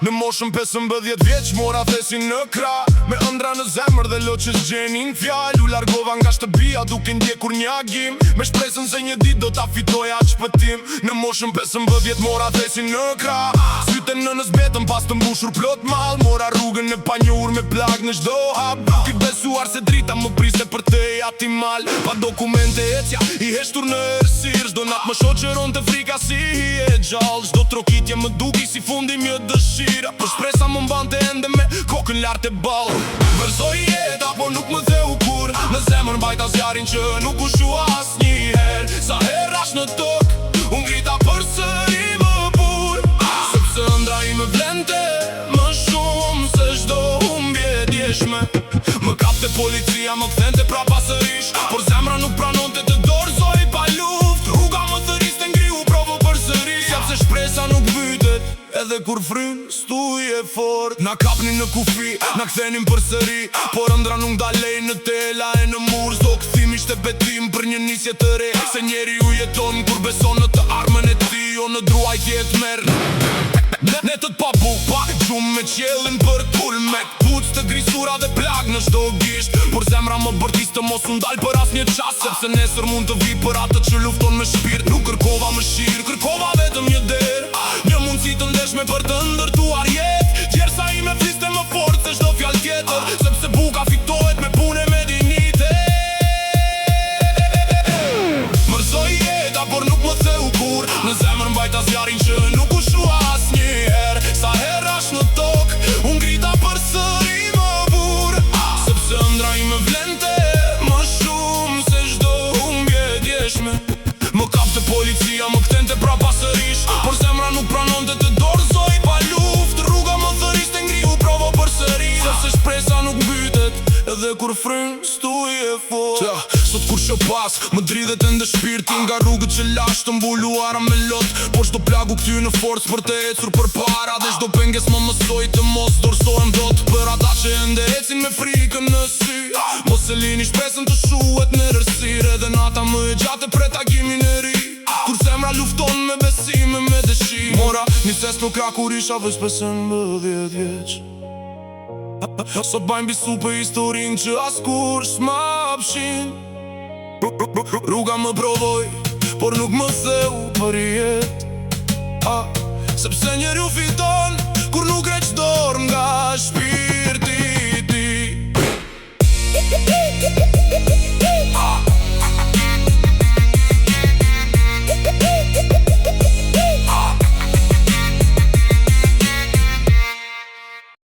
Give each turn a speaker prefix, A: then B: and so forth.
A: Në moshën 15 vjeç mora thesin në krah, me ëndra në zemër dhe loqës gjenin fjall. U largova nga shtëpia duke ndjekur një agim, me shpresën se një dit do ta fitoja shpëtim. Në moshën 15 vjet mora thesin në krah, syte nënës betën pas të mbushur plot mall. Mora rrugën e panjohur me plag në çdo hap, duke besuar se drita më priste për te jati mal. Pa dokumente ecja, i heshtur në errësirë, çdo nat më shoqëronte frika si e gjallë. Çdo trokitje më duki si fundim një dëshira, për shpresa më mbante ende me kokën lart e ballë. Vërzoj jeta, por nuk më dheu kur, në zemër mbajta zjarin që nuk u shua asnjëherë. Sa herrash në tokë, unë ngrita përsëri më bur, sepse ëndra ime vlente më shumë se çdo humbje djeshme. Më kapte policia, më kthente prapa sërish, por zemra nuk pranonte të dorëzoj pa luftë. Rruga më thëriste ngriu provo përsëri, sepse shpresa nuk bytet edhe kur fryn stuje fort. Na kapnin në kufi, na kthenin përsëri, por ëndra nuk dalej në tela e në mur. Çdo kthim ishte betim për një nisje të re, se njeriu jeton kur beson në të armën e tij, jo në druajtje të merr. Netët pa buk, pa gjumë me qjellin për kulmet, puc të grisura dhe plag në çdo gisht. Por zemra më bërtis të mos undal për asnjë qas, sepse nesër mund të vi për atë që lufton me shpirt. Nuk kërkova mëshirë, kërkova vetëm një derë, një mundësi të ndeshme për të ndërtuar jetë. Gjersa ime fliste më fort se çdo fjalë tjetër, sepse buka fitohet me punë me dinitet. Mërzoj jeta, por nuk më theu kur, në zemër mbajta zjarin që nuk u shua asnjëherë. Sa herrash në tokë, unë ngrita përsëri më bur, sepse ëndra ime vlente më shumë se çdo humbje djeshme. Më kapte policia, më kthente prapa sërish, por zemra nuk pranonte të dorëzoj pa luftë. Rruga më thëriste ngriu provo përsëri, sepse shpresa nuk mbytet edhe kur fryn stuje fort. Sot kur shë pas, më dridhet ende shpirti nga rrugët që lash të mbuluara me lot. Por çdo plagu kty në forcë për të ecur për para, dhe çdo penges më mësoj të mos dorësohem dot. Për ata që ende ecin me frikën në sy, mos e lini shpresën të shuhet në rësirë, edhe nata më e gjatë për tagimin e ri, kur zemra lufton me besim e me dëshirë. Mora një ses në krah kur isha veç 15 vjeç. Sot bajnë bisu për historin që askur s'ma pshin. Rruga më provoj, por nuk më theu për jet, sepse njeri u fiton kur nuk req dorë nga shpi.